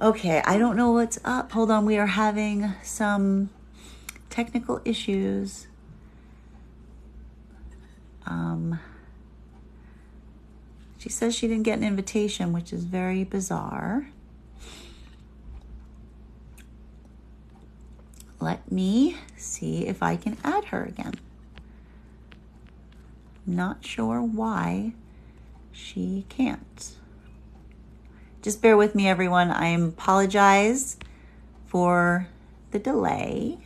Okay, I don't know what's up. Hold on, we are having some technical issues. Um, she says she didn't get an invitation, which is very bizarre. Let me see if I can add her again. Not sure why she can't. Just bear with me, everyone. I apologize for the delay.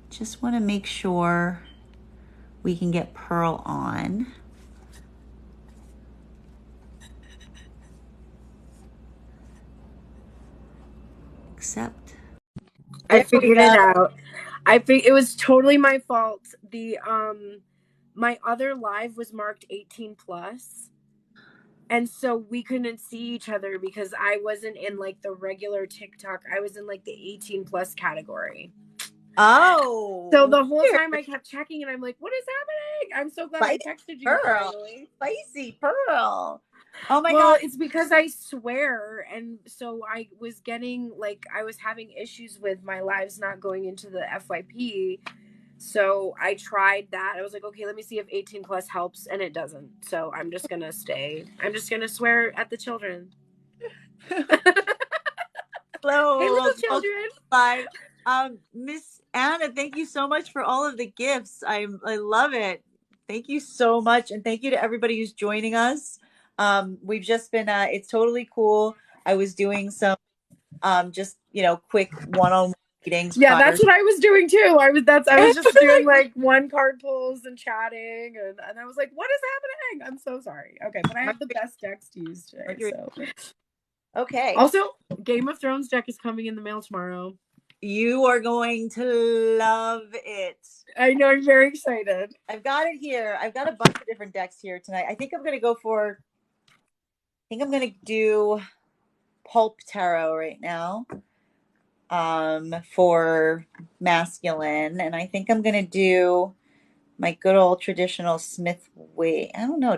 Just want to make sure we can get Pearl on. Accept. I There we figured it go. out. I think it was totally my fault. The my other live was marked 18 plus. And so we couldn't see each other because I wasn't in like the regular TikTok. I was in like the 18 plus category. So Oh, the whole weird. time I kept checking and I'm like, what is happening? I'm so glad I Spicy texted you Pearl. finally. Spicy Pearl. Oh my Well, God. it's because I swear. And so I was getting like, I was having issues with my lives not going into the FYP. So I tried that. I was like, okay, let me see if 18 plus helps. And it doesn't. So I'm just going to stay. I'm just going to swear at the children. Hey, Hello. little Welcome children. live. Miss Anna, thank you so much for all of the gifts. I love it. Thank you so much. And thank you to everybody who's joining us. We've just been it's totally cool. I was doing some just quick one-on-one meetings Yeah, prior. that's what I was doing too. I was just doing like one card pulls and chatting and I was like, what is happening? I'm so sorry. Okay, but I have the best decks to use today. Mercury. So Okay. also Game of Thrones deck is coming in the mail tomorrow. You are going to love it. I know, I'm very excited. I've got it here. I've got a bunch of different decks here tonight. I think I'm going to do Pulp Tarot right now for masculine. And I think I'm going to do my good old traditional Smith way. I don't know.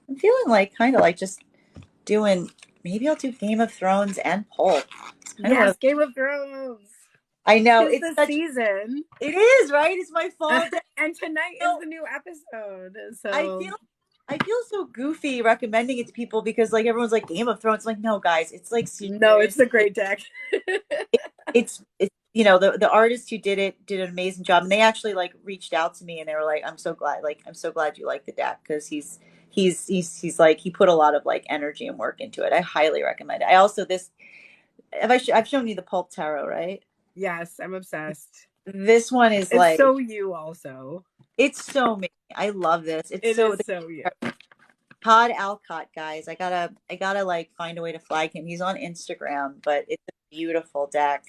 I'm feeling like kind of like just doing, maybe I'll do Game of Thrones and Pulp. It's kind of what Yes, Game of Thrones. I know. Tis the season. It is, right? It's my fall day. And tonight You is know, the new episode. I So feel I feel so goofy recommending it to people because like everyone's like Game of Thrones. Like, no, guys, it's like no, serious. it's a great deck. It's the artist who did it did an amazing job, and they actually like reached out to me and they were like, I'm so glad you like the deck because he's like he put a lot of like energy and work into it. I highly recommend it. I also this I've shown you the Pulp Tarot, right? Yes, I'm obsessed. This one is It's like so you also. it's so me. I love this. It's It so is so you. Todd Alcott, guys. I gotta like find a way to flag him. He's on Instagram, but it's a beautiful deck.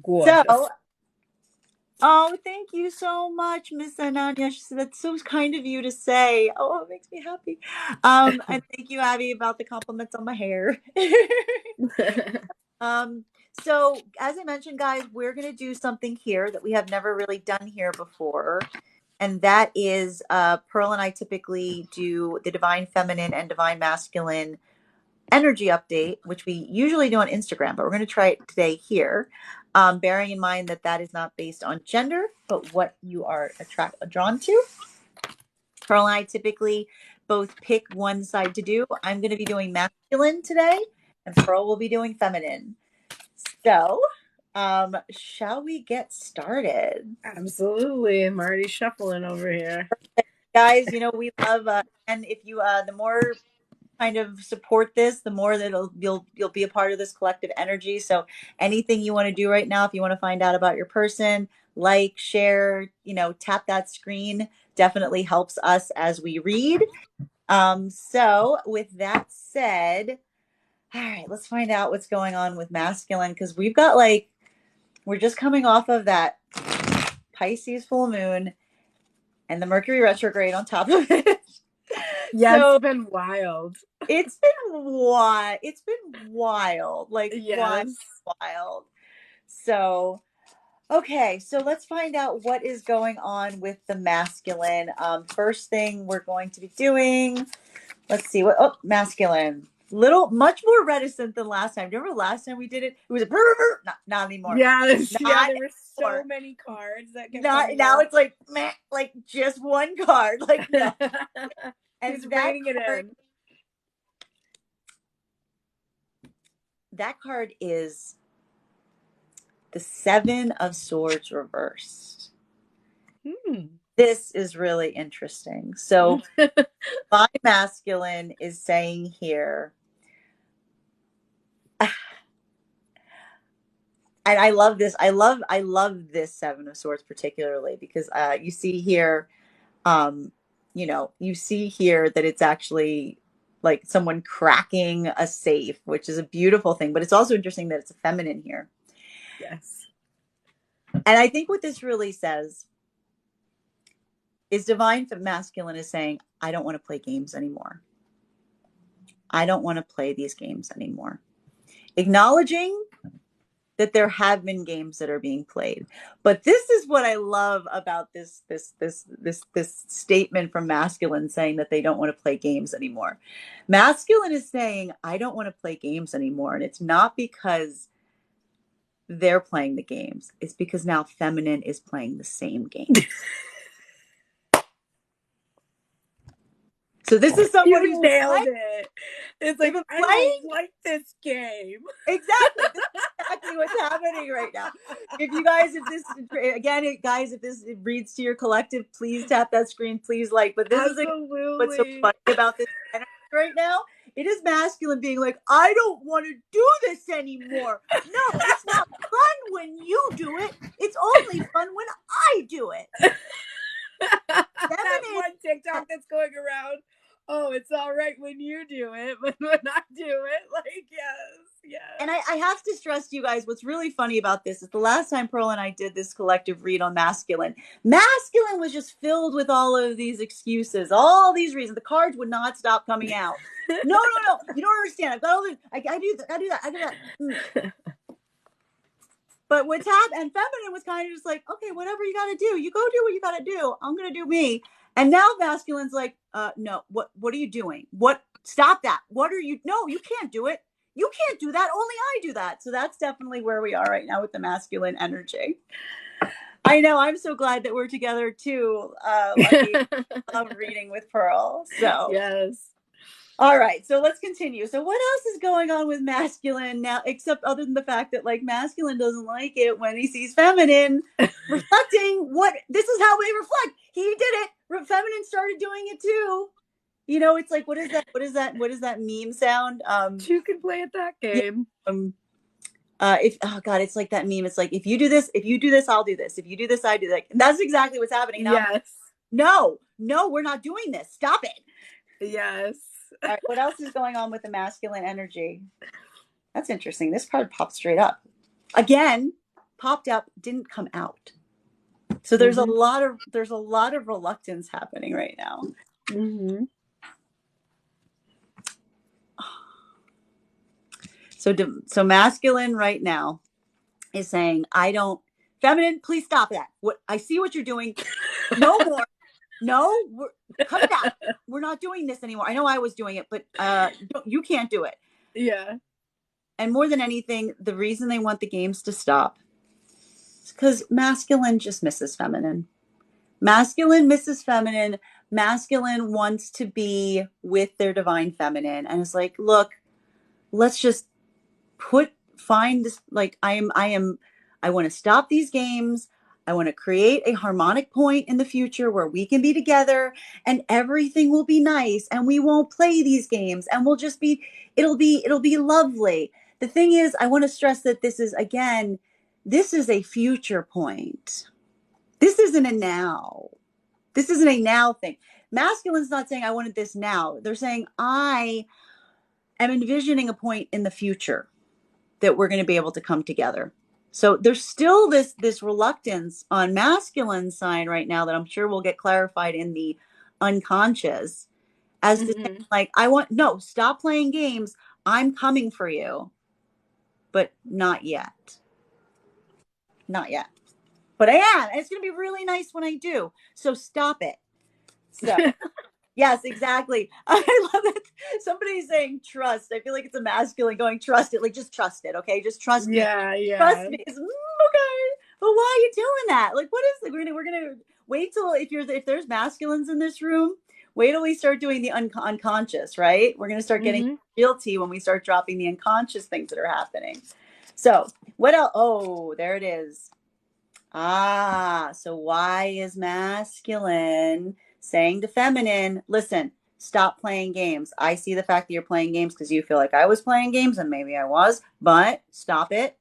Gorgeous. So, oh, thank you so much, Miss Ananya. She said that's so kind of you to say. Oh, it makes me happy. And thank you, Abby, about the compliments on my hair. um, so as I mentioned, guys, we're gonna do something here that we have never really done here before. And that is Pearl and I typically do the divine feminine and divine masculine energy update, which we usually do on Instagram, but we're going to try it today here. Bearing in mind that that is not based on gender, but what you are drawn to. Pearl and I typically both pick one side to do. I'm going to be doing masculine today, and Pearl will be doing feminine. So, shall we get started? Absolutely. I'm already shuffling over here. Guys, we love, and if you, the more kind of support this, the more that you'll be a part of this collective energy. So anything you want to do right now, if you want to find out about your person, like, share, tap that screen, definitely helps us as we read. So with that said, all right, let's find out what's going on with masculine, because we're just coming off of that Pisces full moon and the Mercury retrograde on top of it. Yeah, So it's been wild. it's been wild. It's been wild. Like Yes. wild. So, okay, so let's find out what is going on with the masculine. First thing we're going to be doing, let's see masculine. much more reticent than last time. Remember last time we did it? It was a brr, brr. Not anymore. Yes, yeah, Not there were so anymore. many cards that kept Not coming now. up. It's like meh, like just one card. Like no. He's And reining it in. that card is the Seven of Swords reversed. This is really interesting. So my masculine is saying here, and I love this. I love this Seven of Swords particularly because you see here, you see here that it's actually like someone cracking a safe, which is a beautiful thing. But it's also interesting that it's a feminine here. Yes. And I think what this really says is divine masculine is saying, I don't want to play games anymore. I don't want to play these games anymore. Acknowledging that there have been games that are being played. But this is what I love about this statement from masculine saying that they don't want to play games anymore. Masculine is saying, I don't want to play games anymore. And it's not because they're playing the games. It's because now feminine is playing the same game. So this is someone who's nailed it. It's like, I don't like this game. Exactly. This is exactly what's happening right now. If this reads to your collective, please tap that screen, please like. But this is what's so funny about this energy right now. It is masculine being like, I don't want to do this anymore. No, it's not fun when you do it. It's only fun when I do it. That one TikTok that's going around. Oh, it's all right when you do it, but when I do it, like, yes. And I have to stress to you guys, what's really funny about this is the last time Pearl and I did this collective read on masculine was just filled with all of these excuses, all these reasons. The cards would not stop coming out. No, you don't understand. I've got all this. I do that. But what's happened, and feminine was kind of just like, okay, whatever you got to do, you go do what you got to do. I'm going to do me. And now masculine's like, no, what are you doing? Stop that. No, you can't do it. You can't do that. Only I do that. So that's definitely where we are right now with the masculine energy. I know. I'm so glad that we're together too. Lucky. Love reading with Pearl. So yes. All right, so let's continue. So what else is going on with masculine now, except other than the fact that like masculine doesn't like it when he sees feminine reflecting this is how we reflect. He did it. Feminine started doing it too. You know, it's like, what is that meme sound? Two can play at that game. Yeah, it's like that meme. It's like, if you do this, I'll do this. If you do this, I do that. And that's exactly what's happening now. Yes. No, we're not doing this. Stop it. Yes. All right, what else is going on with the masculine energy? That's interesting. This card popped straight up. Again, popped up, didn't come out. So there's a lot of reluctance happening right now. Mm-hmm. So masculine right now is saying, feminine, please stop that. I see what you're doing. No more. No, cut it out. We're not doing this anymore. I know I was doing it, but you can't do it. Yeah. And more than anything, the reason they want the games to stop is because masculine just misses feminine. Masculine misses feminine. Masculine wants to be with their divine feminine. And it's like, look, let's just find this. Like, I want to stop these games. I want to create a harmonic point in the future where we can be together and everything will be nice and we won't play these games and we'll just be, it'll be lovely. The thing is, I want to stress that this is a future point. This isn't a now. This isn't a now thing. Masculine's not saying I wanted this now. They're saying I am envisioning a point in the future that we're going to be able to come together. So there's still this reluctance on masculine side right now that I'm sure will get clarified in the unconscious as to say, like, stop playing games. I'm coming for you, but not yet. Not yet. But I am. And it's going to be really nice when I do. So stop it. So Yes, exactly. I love it. Somebody's saying trust. I feel like it's a masculine going trust it. Like just trust it, okay? Just trust me. Yeah, Trust yeah. me. Okay. But why are you doing that? Like, what is like we're gonna wait till if there's masculines in this room, wait till we start doing the unconscious, right? We're gonna start getting Mm-hmm. guilty when we start dropping the unconscious things that are happening. So what else? Oh, there it is. So why is masculine saying to feminine, listen, stop playing games? I see the fact that you're playing games because you feel like I was playing games and maybe I was, but stop it.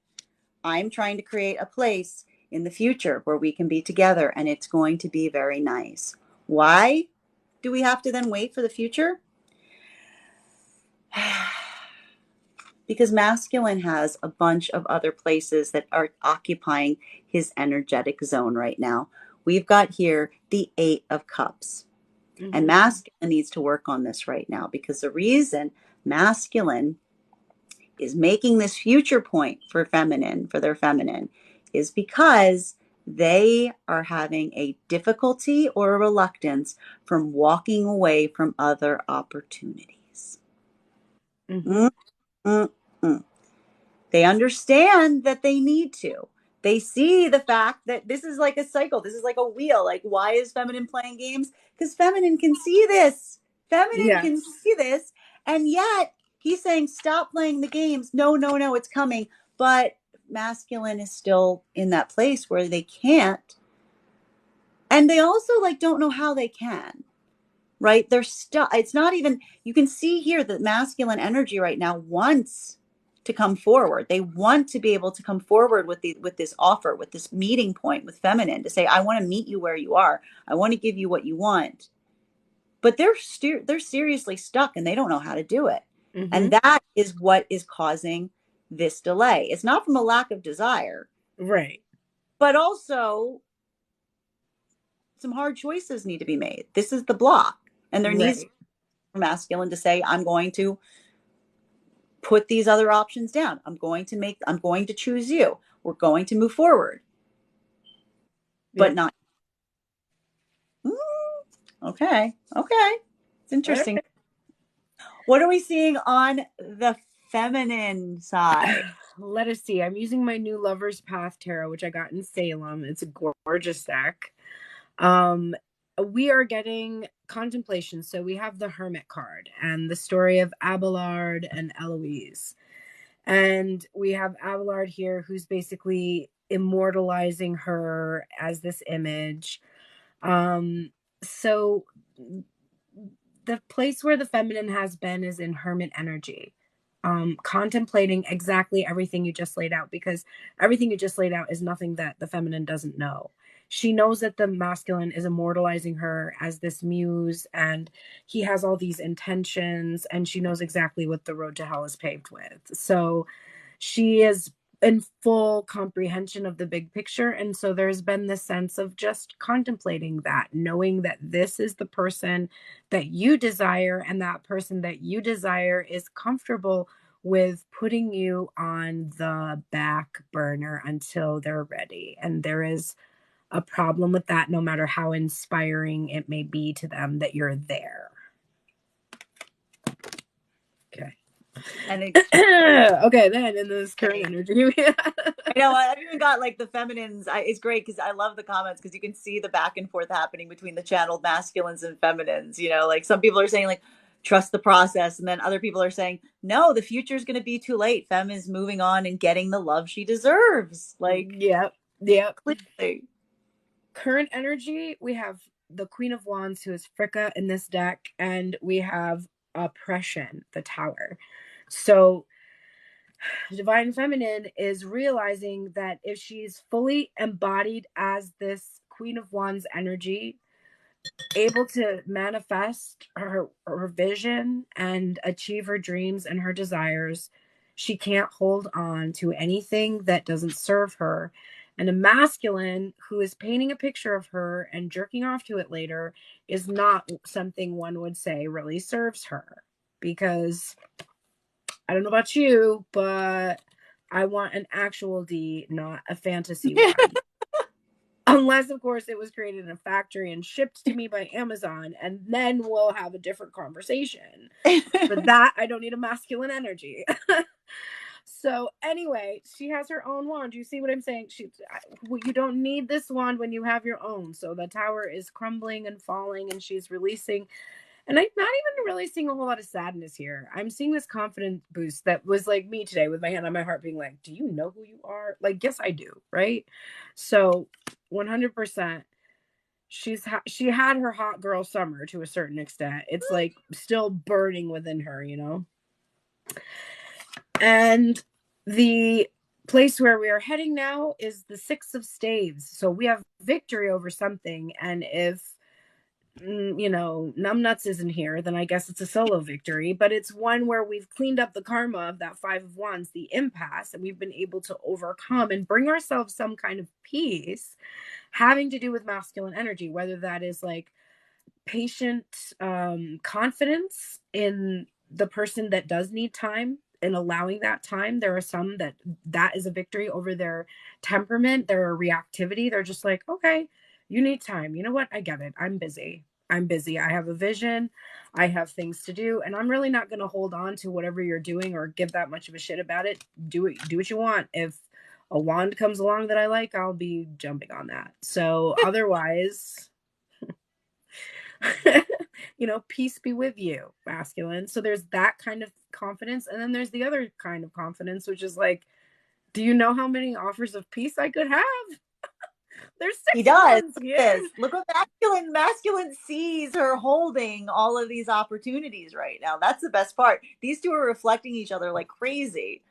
I'm trying to create a place in the future where we can be together and it's going to be very nice. Why do we have to then wait for the future? Because masculine has a bunch of other places that are occupying his energetic zone right now. We've got here the Eight of Cups. And Mm-hmm. masculine needs to work on this right now because the reason masculine is making this future point for feminine, for their feminine, is because they are having a difficulty or a reluctance from walking away from other opportunities. Mm-hmm. Mm, mm, mm. They understand that they need to. They see the fact that this is like a cycle. This is like a wheel. Like, why is feminine playing games? Because feminine can see this. Feminine Yeah. can see this. And yet he's saying, stop playing the games. No, no, no, it's coming. But masculine is still in that place where they can't. And they also like don't know how they can, right? They're stuck. It's not even, you can see here that masculine energy right now wants to come forward. They want to be able to come forward with this offer, with this meeting point with feminine to say, I want to meet you where you are. I want to give you what you want. But they're seriously stuck and they don't know how to do it. And Mm-hmm. that is what is causing this delay. It's not from a lack of desire, Right. but also some hard choices need to be made. This is the block. And there needs Right. masculine to say, I'm going to put these other options down. I'm going to choose you. We're going to move forward, but Yep. not. Mm, okay. Okay. It's All interesting. right. What are we seeing on the feminine side? Let us see. I'm using my new Lover's Path Tarot, which I got in Salem. It's a gorgeous deck. Um, we are getting contemplation. So we have the Hermit card and the story of Abelard and Eloise. And we have Abelard here who's basically immortalizing her as this image. So the place where the feminine has been is in hermit energy, contemplating exactly everything you just laid out, because everything you just laid out is nothing that the feminine doesn't know. She knows that the masculine is immortalizing her as this muse, and he has all these intentions, and she knows exactly what the road to hell is paved with. So she is in full comprehension of the big picture. And so there's been this sense of just contemplating that, knowing that this is the person that you desire, and that person that you desire is comfortable with putting you on the back burner until they're ready. And there is a problem with that, no matter how inspiring it may be to them that you're there. Okay. And it, Okay, then in this current energy, I know I've even got like the feminines. It's great because I love the comments because you can see the back and forth happening between the channeled masculines and feminines. You know, like some people are saying like trust the process, and then other people are saying no, the future is going to be too late. Femme is moving on and getting the love she deserves. Like yep, yep. clearly, Current energy, we have the Queen of Wands, who is Fricka in this deck, and we have Oppression, the Tower. So Divine Feminine is realizing that if she's fully embodied as this Queen of Wands energy, able to manifest her vision and achieve her dreams and her desires, she can't hold on to anything that doesn't serve her. And a masculine who is painting a picture of her and jerking off to it later is not something one would say really serves her. Because I don't know about you, but I want an actual D, not a fantasy one. Unless, of course, it was created in a factory and shipped to me by Amazon, and then we'll have a different conversation. For that, I don't need a masculine energy. So anyway, she has her own wand. You see what I'm saying? You don't need this wand when you have your own. So the tower is crumbling and falling, and she's releasing. And I'm not even really seeing a whole lot of sadness here. I'm seeing this confidence boost that was like me today with my hand on my heart being like, do you know who you are? Like, yes, I do. Right. So 100%. She had her hot girl summer to a certain extent. It's like still burning within her, you know? And the place where we are heading now is the Six of Staves. So we have victory over something. And if, you know, Numbnuts isn't here, then I guess it's a solo victory. But it's one where we've cleaned up the karma of that Five of Wands, the impasse, and we've been able to overcome and bring ourselves some kind of peace having to do with masculine energy, whether that is like patient confidence in the person that does need time and allowing that time. There are some that is a victory over their temperament, their reactivity. They're just like, okay, you need time. You know what? I get it. I'm busy. I have a vision. I have things to do, and I'm really not going to hold on to whatever you're doing or give that much of a shit about it. Do what you want. If a wand comes along that I like, I'll be jumping on that. So otherwise, you know, peace be with you, masculine. So there's that kind of confidence. And then there's the other kind of confidence, which is like, do you know how many offers of peace I could have? There's six He does. ones Look here. at this. Look what masculine sees her holding all of these opportunities right now. That's the best part. These two are reflecting each other like crazy.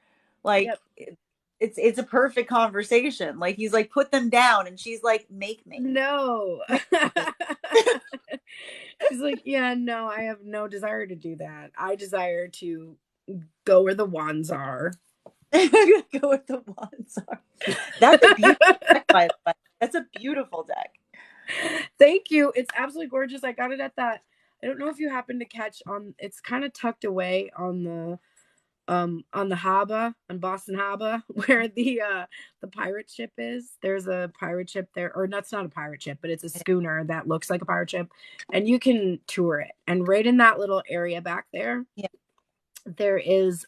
Like Yep. it's a perfect conversation. Like he's like, put them down, and she's like, make me. No. She's like, yeah, no, I have no desire to do that. I desire to go where the wands are. Go with the wands are. That's a beautiful deck, by the way. That's a beautiful deck. Thank you. It's absolutely gorgeous. I got it at that. I don't know if you happen to catch on. It's kind of tucked away on the harbor on Boston Harbor where the pirate ship is. There's a pirate ship there, or that's not a pirate ship, but it's a schooner that looks like a pirate ship, and you can tour it. And right in that little area back there, yeah, there is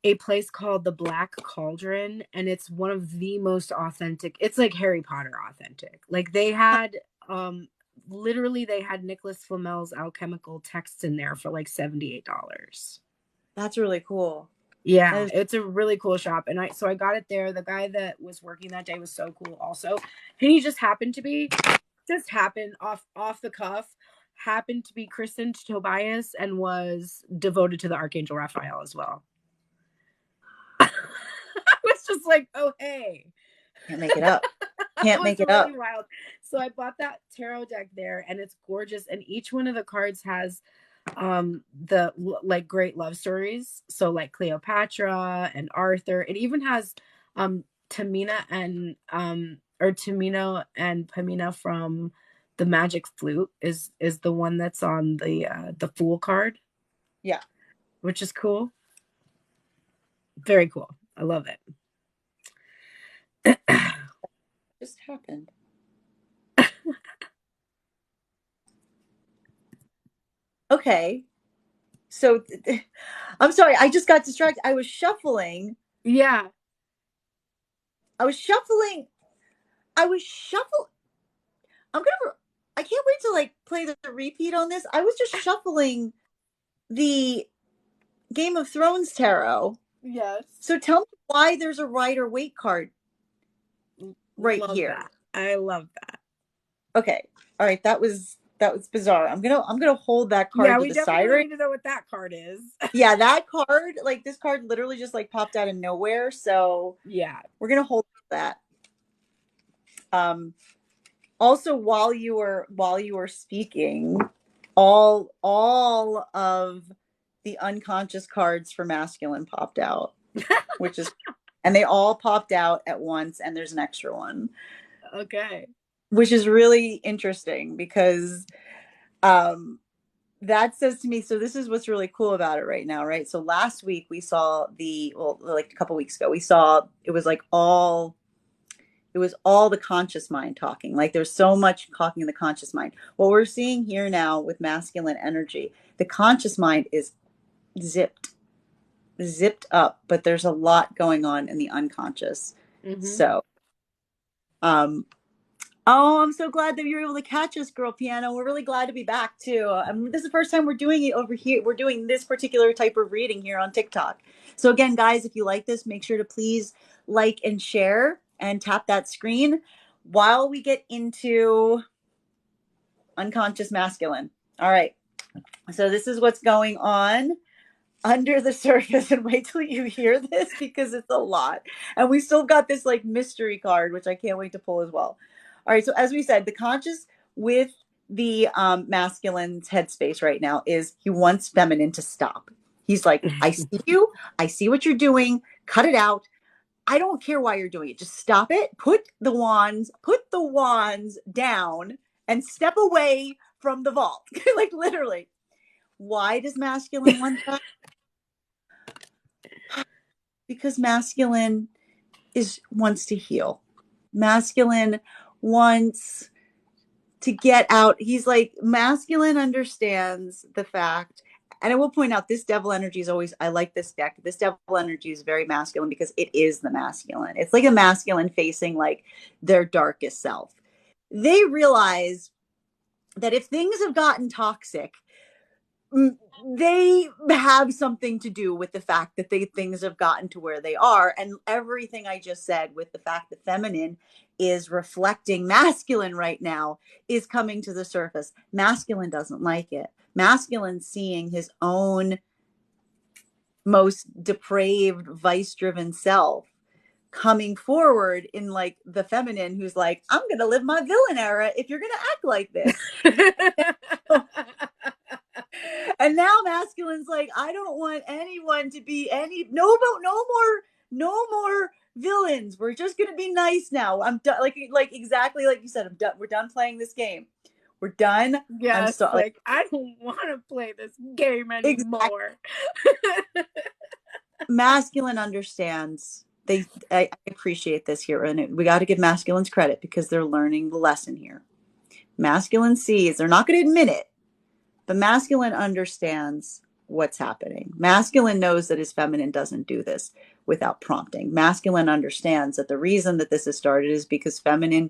a place called the Black Cauldron, and it's one of the most authentic. It's like Harry Potter authentic. Like they had literally they had Nicholas Flamel's alchemical texts in there for like $78. that's really cool. Yeah, it's a really cool shop. And I got it there. The guy that was working that day was so cool also. And he just happened off the cuff, happened to be christened Tobias and was devoted to the Archangel Raphael as well. I was just like, oh, hey. Can't make it up. Can't make it really up. Wild. So I bought that tarot deck there, and it's gorgeous. And each one of the cards has the like great love stories. So like Cleopatra and Arthur. It even has Tamina and Tamino and Pamina from the Magic Flute is the one that's on the Fool card. Yeah. Which is cool. Very cool. I love it. Just happened. Okay. So I'm sorry, I just got distracted. I was shuffling. Yeah. I was shuffling. I can't wait to like play the repeat on this. I was just shuffling the Game of Thrones tarot. Yes. So tell me why there's a rider weight card right love here. That. I love that. Okay. All right. That was bizarre. I'm gonna hold that card to the side. Yeah, we definitely need to know what that card is. Yeah, that card, like this card literally just like popped out of nowhere. So yeah, we're gonna hold that. Also, while you were speaking, all of the unconscious cards for masculine popped out, which is, and they all popped out at once, and there's an extra one. Okay. Which is really interesting because that says to me, so this is what's really cool about it right now, right? So last week we saw like a couple weeks ago, we saw it was like all It was all the conscious mind talking. Like there's so much talking in the conscious mind. What we're seeing here now with masculine energy, the conscious mind is zipped up, but there's a lot going on in the unconscious. Mm-hmm. So, um, oh, I'm so glad that you were able to catch us, Girl Piano. We're really glad to be back too. This is the first time we're doing it over here. We're doing this particular type of reading here on TikTok. So again, guys, if you like this, make sure to please like and share and tap that screen while we get into unconscious masculine. All right. So this is what's going on under the surface, and wait till you hear this because it's a lot. And we still got this like mystery card, which I can't wait to pull as well. All right. So as we said, the conscious with the masculine's headspace right now is he wants feminine to stop. He's like, I see you. I see what you're doing. Cut it out. I don't care why you're doing it. Just stop it. Put the wands down and step away from the vault. Like literally. Why does masculine want that? Because masculine wants to heal. Masculine wants to get out. He's like, masculine understands the fact, and I will point out this devil energy is always, I like this deck. This devil energy is very masculine because it is the masculine. It's like a masculine facing like their darkest self. They realize that if things have gotten toxic, they have something to do with the fact that things have gotten to where they are. And everything I just said with the fact that feminine is reflecting masculine right now is coming to the surface. Masculine doesn't like it. Masculine seeing his own most depraved, vice-driven self coming forward in like the feminine who's like, I'm going to live my villain era if you're going to act like this. And now masculine's like, I don't want anyone to be no more villains. We're just gonna be nice now. I'm done. Like exactly like you said. I'm done. We're done playing this game. We're done. I'm Yes, sorry. like I don't want to play this game Exactly. anymore. Masculine understands. I appreciate this here, and we got to give masculines credit because they're learning the lesson here. Masculine sees. They're not going to admit it. But masculine understands what's happening. Masculine knows that his feminine doesn't do this without prompting. Masculine understands that the reason that this has started is because feminine,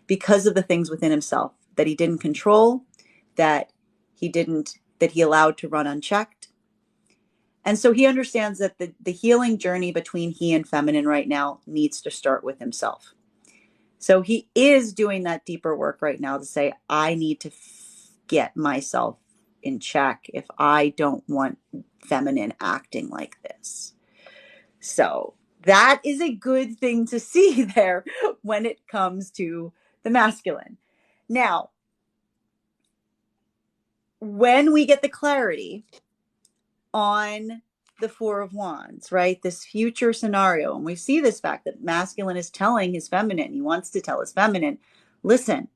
because of the things within himself that he didn't control, that he allowed to run unchecked. And so he understands that the healing journey between he and feminine right now needs to start with himself. So he is doing that deeper work right now to say, I need to get myself in check if I don't want feminine acting like this. So that is a good thing to see there when it comes to the masculine. Now, when we get the clarity on the Four of Wands, right? This future scenario, and we see this fact that masculine is telling his feminine, he wants to tell his feminine, listen,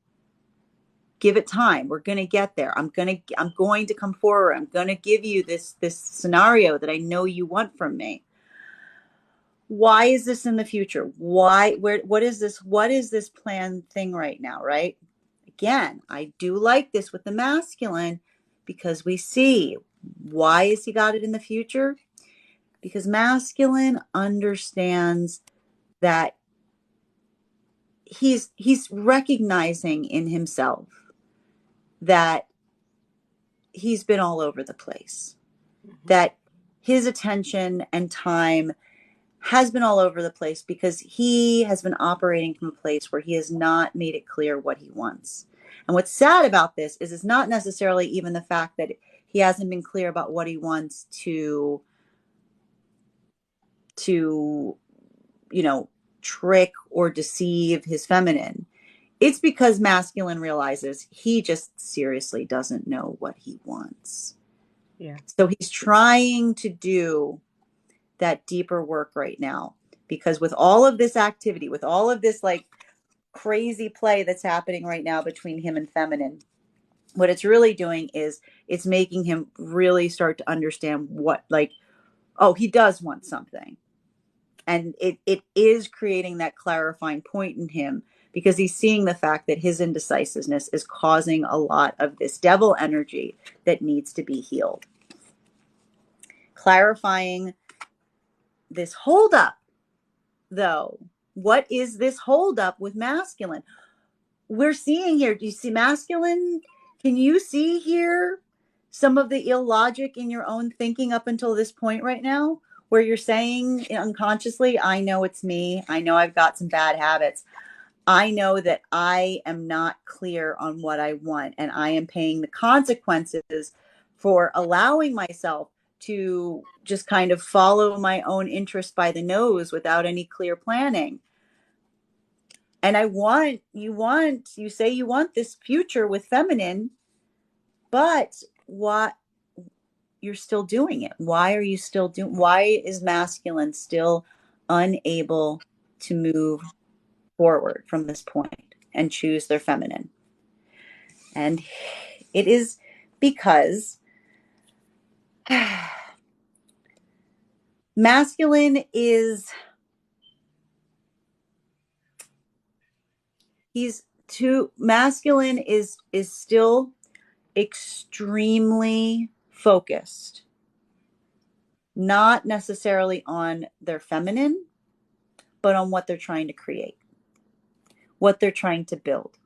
give it time. We're going to get there. I'm going to come forward. I'm going to give you this scenario that I know you want from me. Why is this in the future? What is this plan thing right now, right? Again, I do like this with the masculine because we see why is he got it in the future? Because masculine understands that he's recognizing in himself that he's been all over the place, that his attention and time has been all over the place because he has been operating from a place where he has not made it clear what he wants. And what's sad about this is it's not necessarily even the fact that he hasn't been clear about what he wants to trick or deceive his feminine. It's because masculine realizes he just seriously doesn't know what he wants. Yeah. So he's trying to do that deeper work right now because with all of this activity, with all of this like crazy play that's happening right now between him and feminine, what it's really doing is it's making him really start to understand what, like, oh, he does want something. And it is creating that clarifying point in him, because he's seeing the fact that his indecisiveness is causing a lot of this devil energy that needs to be healed. Clarifying this holdup, though. What is this holdup with masculine? We're seeing here, do you see masculine? Can you see here some of the illogic in your own thinking up until this point right now, where you're saying unconsciously, I know it's me. I know I've got some bad habits. I know that I am not clear on what I want, and I am paying the consequences for allowing myself to just kind of follow my own interest by the nose without any clear planning. And you say you want this future with feminine, but what, you're still doing it. Why are you still doing, why is masculine still unable to move forward from this point and choose their feminine? And it is because masculine is, masculine is still extremely focused, not necessarily on their feminine, but on what they're trying to create, what they're trying to build.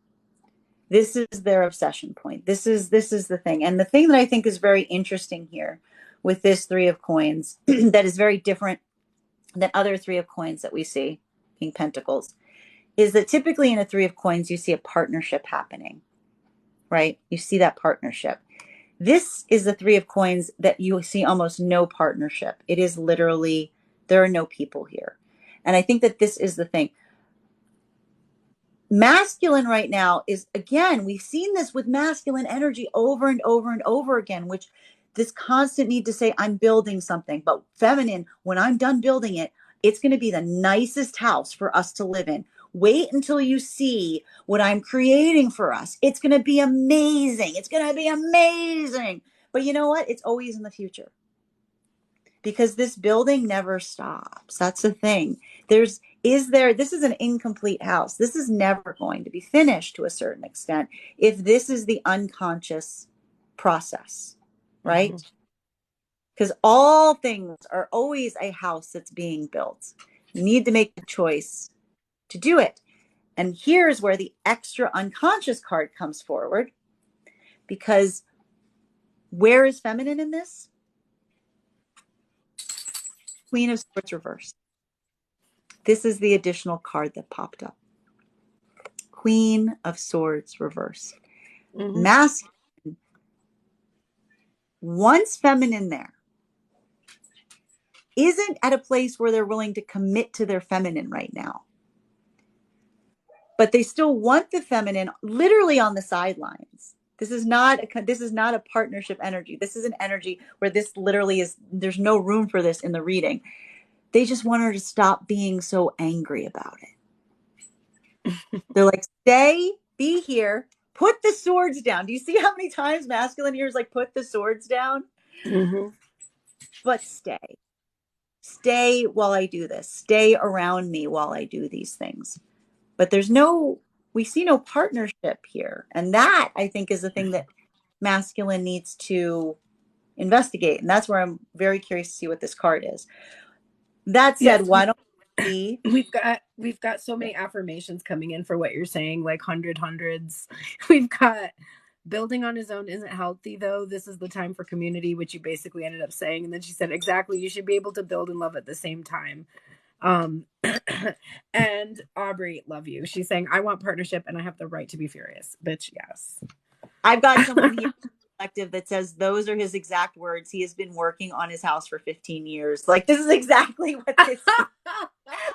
This is their obsession point. This is the thing. And the thing that I think is very interesting here with this Three of Coins that is very different than other Three of Coins that we see, being Pentacles, is that typically in a Three of Coins, you see a partnership happening, right? You see that partnership. This is the Three of Coins that you see almost no partnership. It is literally, there are no people here. And I think that this is the thing. Masculine right now is, again, we've seen this with masculine energy over and over and over again, which this constant need to say, I'm building something. But feminine, when I'm done building it, it's going to be the nicest house for us to live in. Wait until you see what I'm creating for us. It's going to be amazing. It's going to be amazing. But you know what? It's always in the future, because this building never stops. That's the thing. This is an incomplete house. This is never going to be finished to a certain extent if this is the unconscious process, right? Because all things are always a house that's being built. You need to make the choice to do it. And here's where the extra unconscious card comes forward, because where is feminine in this? Queen of Swords reversed. This is the additional card that popped up. Queen of Swords reversed. Masculine, once feminine there, isn't at a place where they're willing to commit to their feminine right now. But they still want the feminine literally on the sidelines. This is not a partnership energy. This is an energy where this literally is, there's no room for this in the reading. They just want her to stop being so angry about it. They're like, stay, be here, put the swords down. Do you see how many times masculine here is like, put the swords down? But stay. Stay while I do this. Stay around me while I do these things. But we see no partnership here. And that, I think, is the thing that masculine needs to investigate. And that's where I'm very curious to see what this card is. That said, yes, why don't we... We've got so many affirmations coming in for what you're saying, like hundreds. We've got building on his own isn't healthy, though. This is the time for community, which you basically ended up saying. And then she said, exactly, you should be able to build and love at the same time. And Aubrey, love you. She's saying, I want partnership and I have the right to be furious. Bitch, yes. I've got someone here that says those are his exact words. He has been working on his house for 15 years. Like, this is exactly what this is.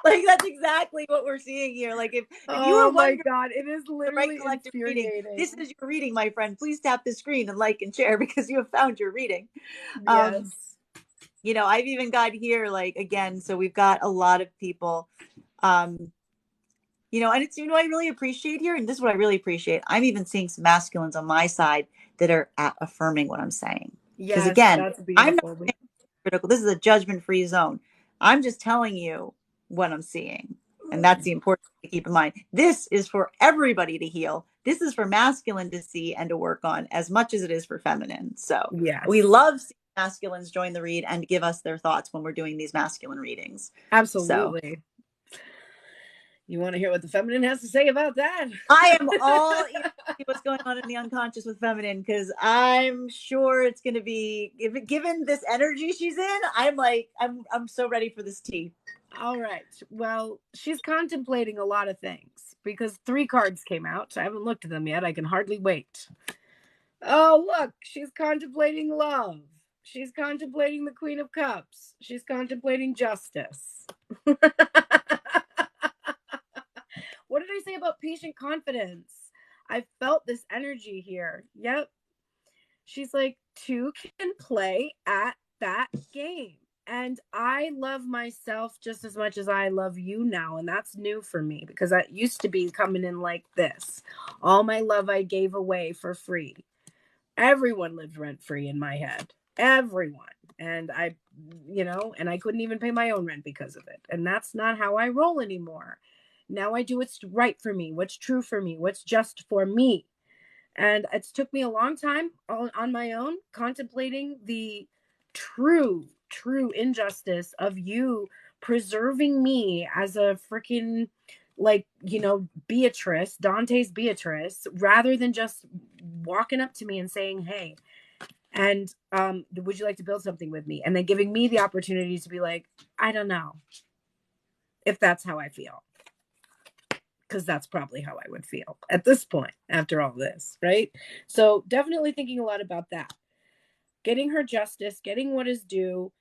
Like, that's exactly what we're seeing here. Like, if you were wondering, God, it is literally right reading, this is your reading, my friend. Please tap the screen and like and share, because you have found your reading. Yes. You know, I've even got here, like, again, so we've got a lot of people, you know, and it's, you know, I really appreciate here, and this is what I really appreciate. I'm even seeing some masculines on my side that are affirming what I'm saying. Because again, I'm not critical. This is a judgment-free zone. I'm just telling you what I'm seeing. And that's the important thing to keep in mind. This is for everybody to heal. This is for masculine to see and to work on as much as it is for feminine. So we Yes, love seeing masculines join the read and give us their thoughts when we're doing these masculine readings. So absolutely. You want to hear what the feminine has to say about that? I am all ears to see what's going on in the unconscious with feminine, because I'm sure it's going to be, given this energy she's in, I'm so ready for this tea. All right. Well, she's contemplating a lot of things because 3 cards came out. I haven't looked at them yet. I can hardly wait. Oh, look, she's contemplating love. She's contemplating the Queen of Cups. She's contemplating justice. What did I say about patient confidence? I felt this energy here. Yep. She's like, 2 can play at that game. And I love myself just as much as I love you now. And that's new for me because I used to be coming in like this. All my love I gave away for free. Everyone lived rent free in my head. Everyone. And and I couldn't even pay my own rent because of it. And that's not how I roll anymore. Now I do what's right for me, what's true for me, what's just for me. And it's took me a long time on my own, contemplating the true injustice of you preserving me as a freaking, like, Beatrice, Dante's Beatrice, rather than just walking up to me and saying, hey, and would you like to build something with me? And then giving me the opportunity to be like, I don't know if that's how I feel. Because that's probably how I would feel at this point after all this, right? So definitely thinking a lot about that. Getting her justice, getting what is due,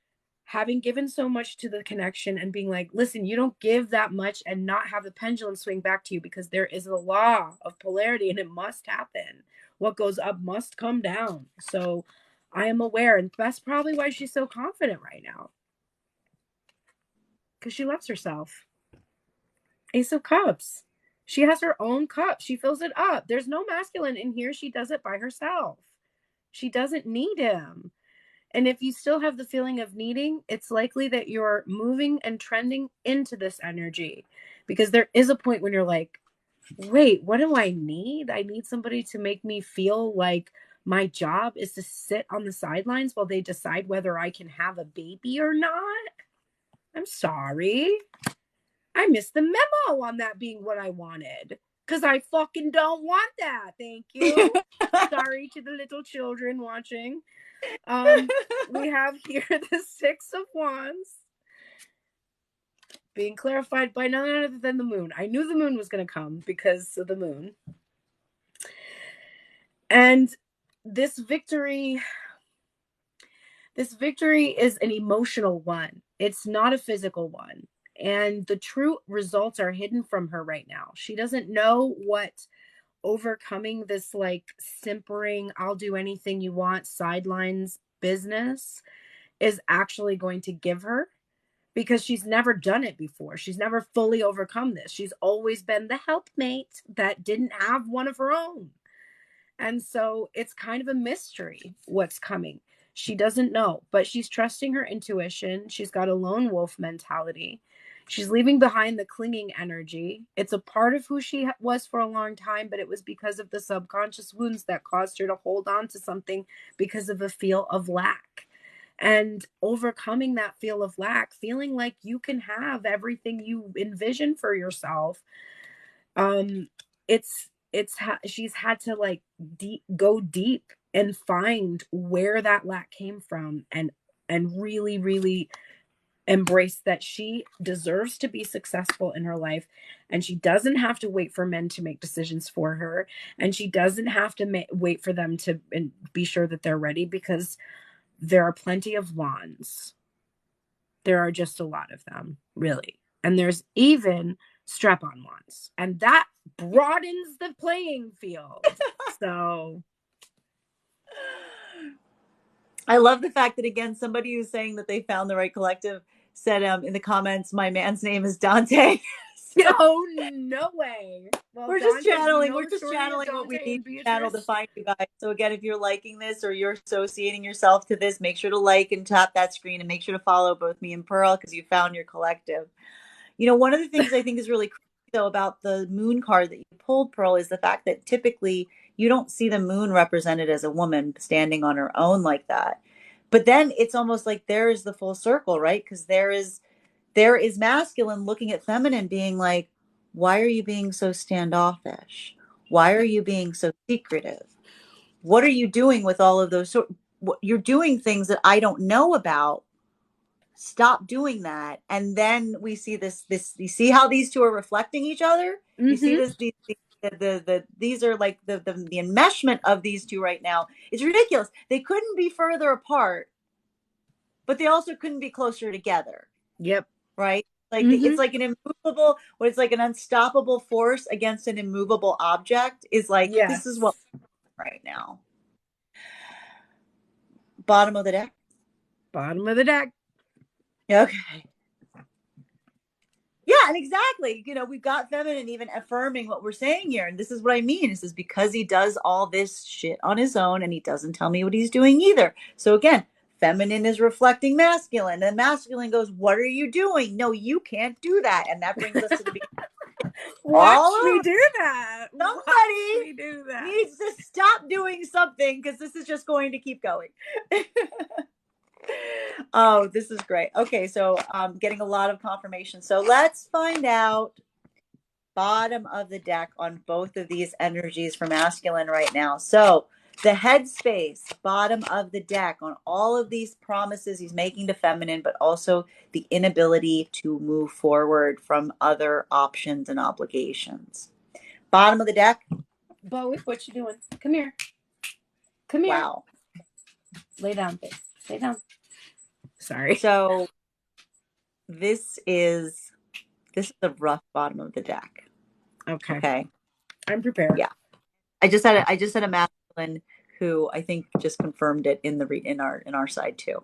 having given so much to the connection and being like, listen, you don't give that much and not have the pendulum swing back to you, because there is a law of polarity and it must happen. What goes up must come down. So I am aware, and that's probably why she's so confident right now. Because she loves herself. Ace of Cups. She has her own cup. She fills it up. There's no masculine in here. She does it by herself. She doesn't need him. And if you still have the feeling of needing, it's likely that you're moving and trending into this energy, because there is a point when you're like, wait, what do I need? I need somebody to make me feel like my job is to sit on the sidelines while they decide whether I can have a baby or not. I'm sorry. I missed the memo on that being what I wanted, because I fucking don't want that. Thank you. Sorry to the little children watching. We have here the 6 of Wands being clarified by none other than the moon. I knew the moon was going to come because of the moon. And this victory is an emotional one. It's not a physical one. And the true results are hidden from her right now. She doesn't know what overcoming this like simpering, I'll do anything you want, sidelines business is actually going to give her, because she's never done it before. She's never fully overcome this. She's always been the helpmate that didn't have one of her own. And so it's kind of a mystery what's coming. She doesn't know, but she's trusting her intuition. She's got a lone wolf mentality. She's leaving behind the clinging energy. It's a part of who she was for a long time, but it was because of the subconscious wounds that caused her to hold on to something because of a feel of lack. And overcoming that feel of lack, feeling like you can have everything you envision for yourself. She's had to like go deep and find where that lack came from, and really, really embrace that she deserves to be successful in her life, and she doesn't have to wait for men to make decisions for her, and she doesn't have to wait for them to be sure that they're ready, because there are plenty of wands. There are just a lot of them, really. And there's even strap-on wands, and that broadens the playing field. So I love the fact that, again, somebody who's saying that they found the right collective said in the comments, my man's name is Dante. So, oh, no way. Well, we're just channeling what we need to channel to find you guys. So again, if you're liking this or you're associating yourself to this, make sure to like and tap that screen, and make sure to follow both me and Pearl, because you found your collective. You know, one of the things I think is really crazy though about the moon card that you pulled, Pearl, is the fact that typically you don't see the moon represented as a woman standing on her own like that. But then it's almost like there is the full circle, right? Because there is masculine looking at feminine being like, why are you being so standoffish? Why are you being so secretive? What are you doing with all of those? You're doing things that I don't know about. Stop doing that. And then we see this you see how these two are reflecting each other. You see Mm-hmm. this these are like the enmeshment of these two right now. It's ridiculous. They couldn't be further apart, but they also couldn't be closer together, Yep. right? Like Mm-hmm. it's like an immovable, what it's like an unstoppable force against an immovable object is like, this is what Yes. right now. Bottom of the deck. Bottom of the deck. Okay. Yeah, and exactly. You know, we've got feminine even affirming what we're saying here. And this is what I mean. This is because he does all this shit on his own and he doesn't tell me what he's doing either. So again, feminine is reflecting masculine. And masculine goes, what are you doing? No, you can't do that. And that brings us to the beginning. Watch All me over. do that. Watch Somebody me do that. needs to stop doing something because this is just going to keep going. Oh, this is great. Okay, so getting a lot of confirmation. So let's find out bottom of the deck on both of these energies for masculine right now. So the headspace, bottom of the deck on all of these promises he's making to feminine, but also the inability to move forward from other options and obligations. Bottom of the deck. Bowie, what you doing? Come here. Come here. Wow. Lay down, babe. Lay down. Sorry. So this is a rough bottom of the deck. Okay. Okay. I'm prepared. Yeah. I just had a masculine who I think just confirmed it in our side too.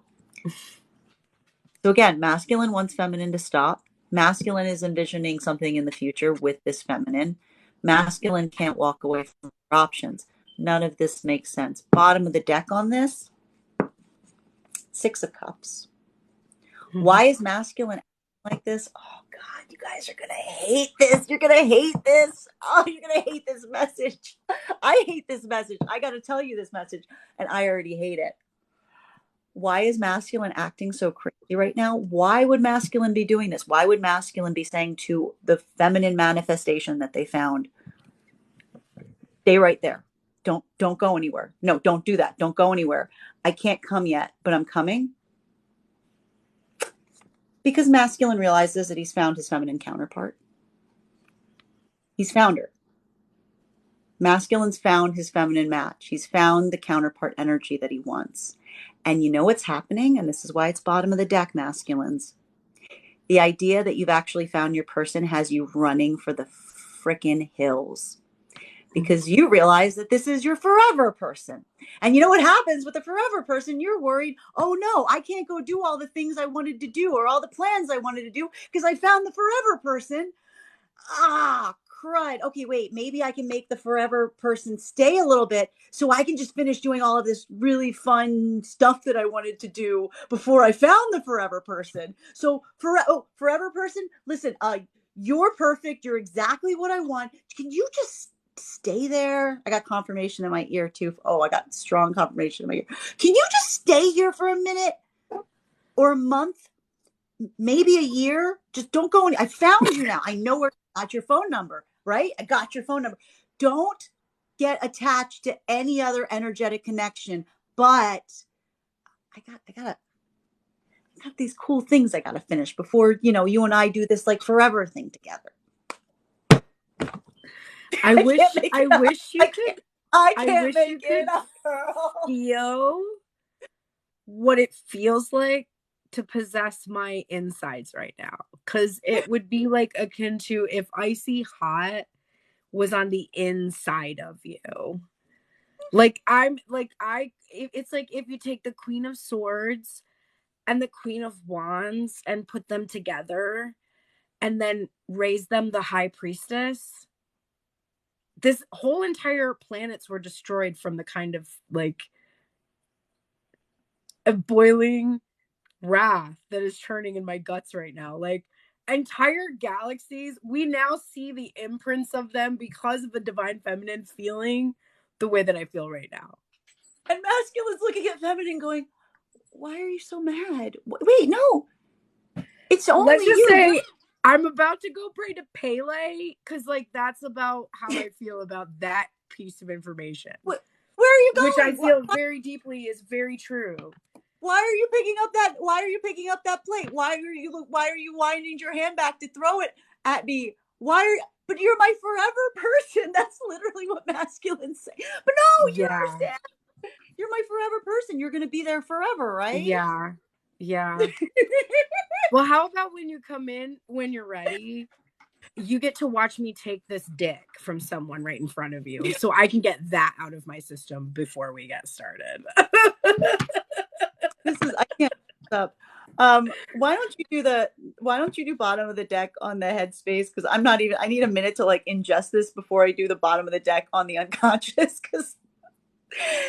So again, masculine wants feminine to stop. Masculine is envisioning something in the future with this feminine. Masculine can't walk away from their options. None of this makes sense. Bottom of the deck on this, 6 of Cups. Why is masculine like this? Oh God, you guys are gonna hate this. You're gonna hate this. Oh, you're gonna hate this message. I hate this message. I gotta tell you this message, and I already hate it. Why is masculine acting so crazy right now? Why would masculine be doing this? Why would masculine be saying to the feminine manifestation that they found, stay right there. Don't go anywhere. No, don't do that. Don't go anywhere. I can't come yet, but I'm coming. Because masculine realizes that he's found his feminine counterpart. He's found her. Masculine's found his feminine match. He's found the counterpart energy that he wants. And you know what's happening? And this is why it's bottom of the deck, masculines. The idea that you've actually found your person has you running for the frickin' hills because you realize that this is your forever person. And you know what happens with the forever person? You're worried, oh no, I can't go do all the things I wanted to do or all the plans I wanted to do because I found the forever person. Ah, crud. Okay, wait, maybe I can make the forever person stay a little bit so I can just finish doing all of this really fun stuff that I wanted to do before I found the forever person. So, forever person, listen, you're perfect. You're exactly what I want. Can you just stay there? I got confirmation in my ear too. Oh, I got strong confirmation in my ear. Can you just stay here for a minute or a month? Maybe a year. Just don't go. I found you now. I know where I got your phone number, right? I got your phone number. Don't get attached to any other energetic connection. But I got these cool things I gotta finish before, you and I do this like forever thing together. I wish you could I I can't wish make you it could up, girl. feel what it feels like to possess my insides right now. Cause it would be like akin to if Icy Hot was on the inside of you. It's like if you take the Queen of Swords and the Queen of Wands and put them together and then raise them the High Priestess. This whole entire planets were destroyed from the kind of like a boiling wrath that is churning in my guts right now. Like entire galaxies, we now see the imprints of them because of the divine feminine feeling the way that I feel right now. And masculine's looking at feminine going, why are you so mad? Wait, no. It's only Let's just you. say I'm about to go pray to Pele because, like, that's about how I feel about that piece of information. Where are you going? Which I feel very deeply is very true. Why are you picking up that? Why are you picking up that plate? Why are you winding your hand back to throw it at me? But you're my forever person. That's literally what masculines say. But no, you don't understand. You're my forever person. You're going to be there forever, right? Yeah. Well, how about when you come in, when you're ready, you get to watch me take this dick from someone right in front of you so I can get that out of my system before we get started. I can't stop. Why don't you do bottom of the deck on the headspace? Because I need a minute to like ingest this before I do the bottom of the deck on the unconscious. Because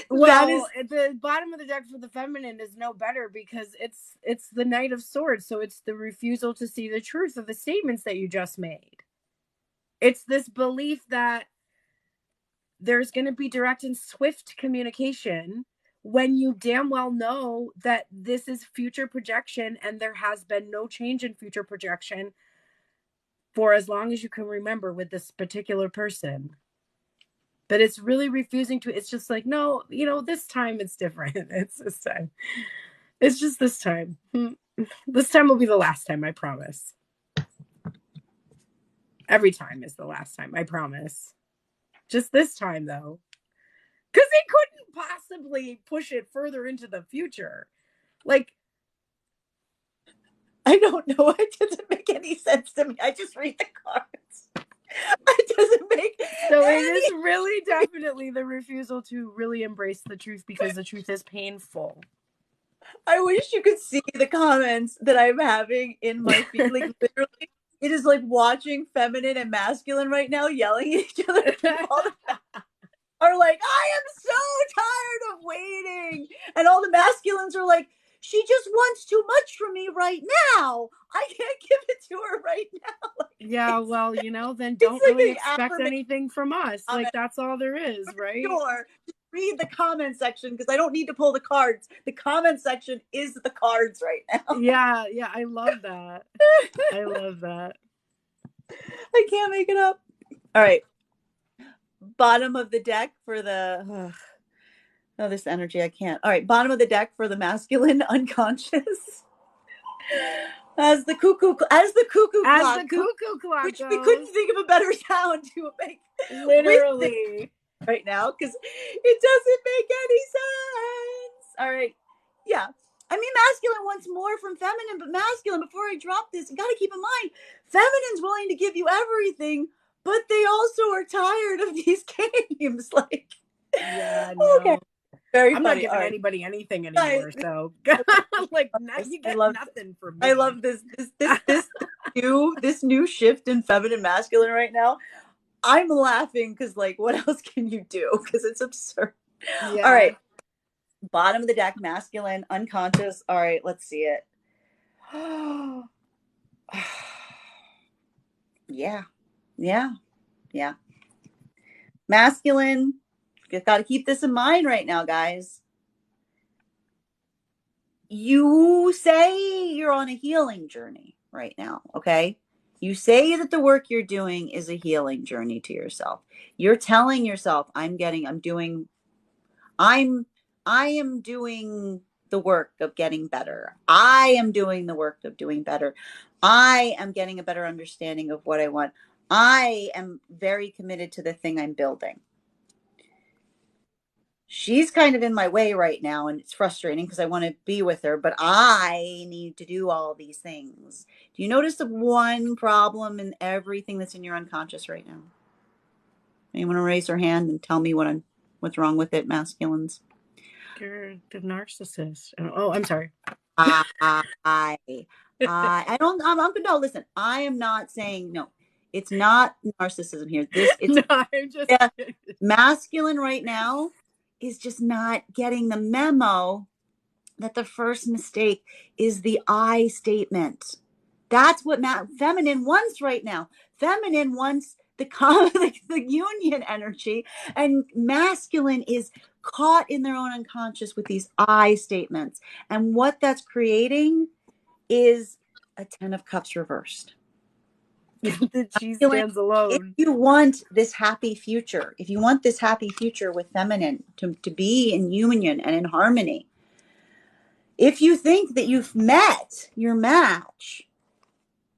the bottom of the deck for the feminine is no better because it's the Knight of Swords, so it's the refusal to see the truth of the statements that you just made. It's this belief that there's going to be direct and swift communication when you damn well know that this is future projection and there has been no change in future projection for as long as you can remember with this particular person. But it's really refusing to, it's just like, no, this time it's different. It's this time. It's just this time. This time will be the last time, I promise. Every time is the last time, I promise. Just this time, though. Because they couldn't possibly push it further into the future. Like, I don't know. It doesn't make any sense to me. I just read the cards. It doesn't make so it is really definitely the refusal to really embrace the truth because the truth is painful. I wish you could see the comments that I'm having in my feed. Like literally, it is like watching feminine and masculine right now yelling at each other. Are like, I am so tired of waiting. And all the masculines are like, she just wants too much from me right now. I can't give it to her right now. Like, yeah, well, then don't really expect anything from us. Like, that's all there is, right? Sure. Just read the comment section because I don't need to pull the cards. The comment section is the cards right now. Yeah, I love that. I love that. I can't make it up. All right. Bottom of the deck for the this energy I can't. All right, bottom of the deck for the masculine unconscious. As the cuckoo clock, which we couldn't think of a better sound to make literally right now because it doesn't make any sense. All right, yeah. I mean, masculine wants more from feminine, but masculine, before I drop this, you got to keep in mind, feminine's willing to give you everything, but they also are tired of these games. Like, yeah, no. Okay. Very I'm funny. not giving anybody anything anymore. So, like, you get nothing from me. I love this new shift in feminine masculine right now. I'm laughing because, like, what else can you do? Because it's absurd. Yeah. All right. Bottom of the deck, masculine, unconscious. All right, let's see it. Yeah. Masculine. Got to keep this in mind right now, guys. You say you're on a healing journey right now, okay? You say that the work you're doing is a healing journey to yourself. You're telling yourself, I am doing the work of getting better. I am doing the work of doing better. I am getting a better understanding of what I want. I am very committed to the thing I'm building. She's kind of in my way right now, and it's frustrating because I want to be with her, but I need to do all these things. Do you notice the one problem in everything that's in your unconscious right now? Anyone want to raise their hand and tell me what's wrong with it, masculines? You're the narcissist. Oh, I'm sorry. No, listen, I am not saying no. It's not narcissism here. Masculine right now is just not getting the memo that the first mistake is the I statement. That's what feminine wants right now. Feminine wants the the union energy, and masculine is caught in their own unconscious with these I statements. And what that's creating is a 10 of cups reversed. That she Masculine, stands if alone. you want this happy future, if you want this happy future with feminine to be in union and in harmony, if you think that you've met your match,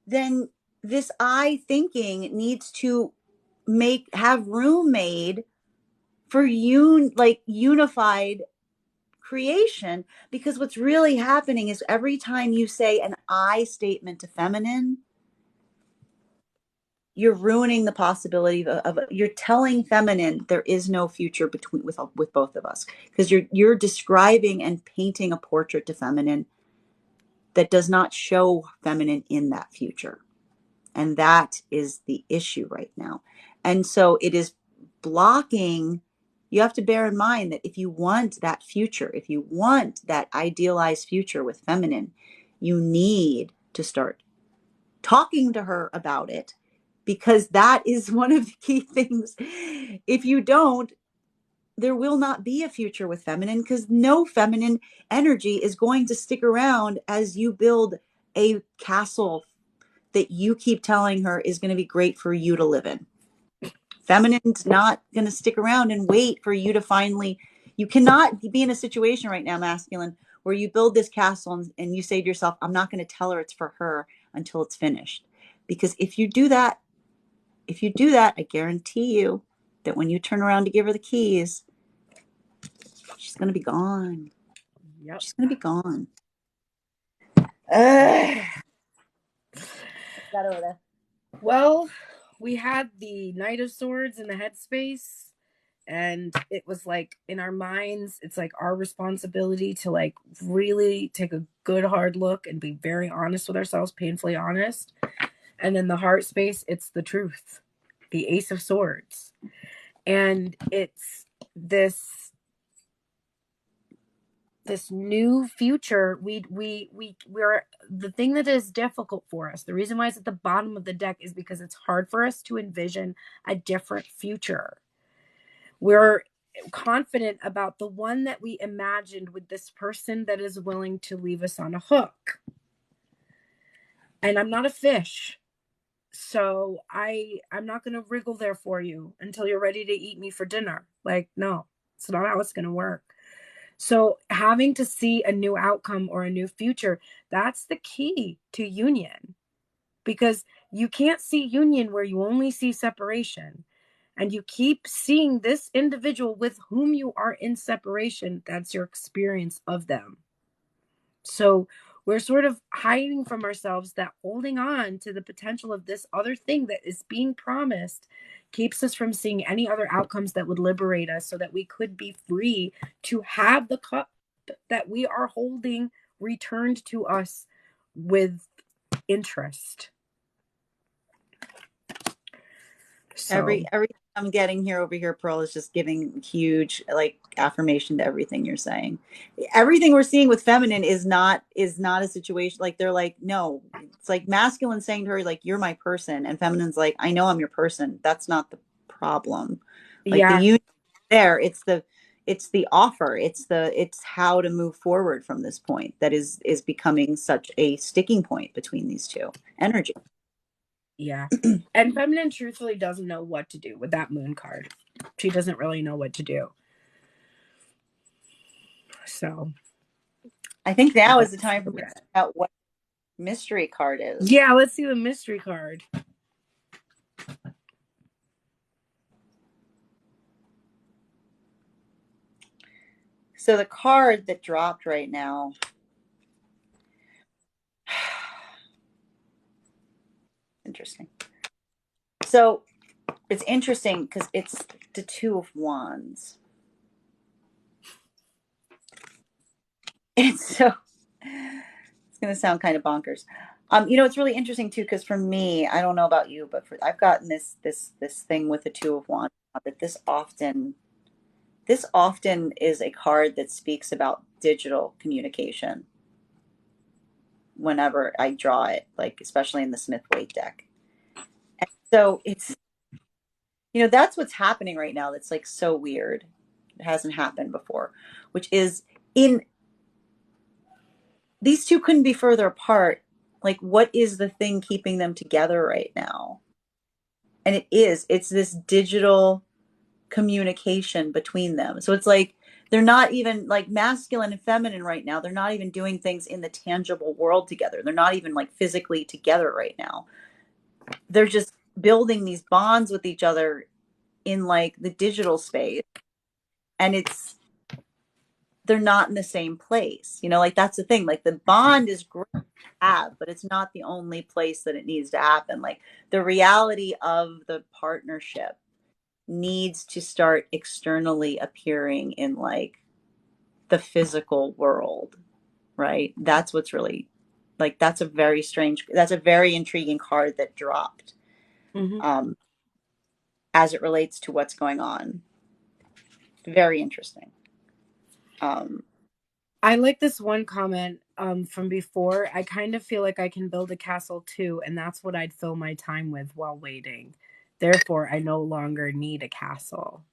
then this I thinking needs to have room made for unified creation. Because what's really happening is every time you say an I statement to feminine, you're ruining the possibility of you're telling feminine there is no future between with both of us, because you're describing and painting a portrait to feminine that does not show feminine in that future. And that is the issue right now. And so it is blocking. You have to bear in mind that if you want that future, if you want that idealized future with feminine, you need to start talking to her about it, because that is one of the key things. If you don't, there will not be a future with feminine, because no feminine energy is going to stick around as you build a castle that you keep telling her is going to be great for you to live in. Feminine's not going to stick around and wait for you to finally. You cannot be in a situation right now, masculine, where you build this castle and you say to yourself, I'm not going to tell her it's for her until it's finished. Because if you do that, I guarantee you that when you turn around to give her the keys, she's going to be gone. Yep. She's going to be gone. Ugh. Got over there. Well, we had the Knight of Swords in the headspace, and it was like in our minds, it's like our responsibility to like really take a good hard look and be very honest with ourselves, painfully honest. And then the heart space, it's the truth, the Ace of Swords. And it's this new future. We're the thing that is difficult for us, the reason why it's at the bottom of the deck, is because it's hard for us to envision a different future. We're confident about the one that we imagined with this person that is willing to leave us on a hook. And I'm not a fish, so I'm not going to wriggle there for you until you're ready to eat me for dinner. Like, no, it's not how it's going to work. So having to see a new outcome or a new future, that's the key to union, because you can't see union where you only see separation. And you keep seeing this individual with whom you are in separation. That's your experience of them. So we're sort of hiding from ourselves, that holding on to the potential of this other thing that is being promised keeps us from seeing any other outcomes that would liberate us, so that we could be free to have the cup that we are holding returned to us with interest. So Everything I'm getting here over here, Pearl, is just giving huge like affirmation to everything you're saying. Everything we're seeing with feminine is not a situation like they're like, no, it's like masculine saying to her, like, you're my person, and feminine's like, I know I'm your person. That's not the problem. Like the yeah, union there, it's the offer, it's how to move forward from this point that is becoming such a sticking point between these two energies. yeah. And feminine truthfully doesn't know what to do with that moon card. She doesn't really know what to do. So I think now is the time for me to find out what mystery card is. yeah, let's see the mystery card. So the card that dropped right now, interesting. So it's interesting because it's the Two of Wands. It's so, it's going to sound kind of bonkers. It's really interesting too, because for me, I don't know about you, but I've gotten this thing with the Two of Wands, that this often is a card that speaks about digital communication. whenever I draw it, like especially in the Smith Waite deck. And so it's, that's what's happening right now. That's like so weird. It hasn't happened before, which is in these two couldn't be further apart. Like, what is the thing keeping them together right now? And it's this digital communication between them. So it's like they're not even like masculine and feminine right now. They're not even doing things in the tangible world together. They're not even like physically together right now. They're just building these bonds with each other in like the digital space. And they're not in the same place. Like that's the thing. Like the bond is great to have, but it's not the only place that it needs to happen. Like the reality of the partnership needs to start externally appearing in like the physical world, right? That's what's really like that's a very intriguing card that dropped as it relates to what's going on. Very interesting. I like this one comment from before. I kind of feel like I can build a castle too, and that's what I'd fill my time with while waiting. Therefore, I no longer need a castle.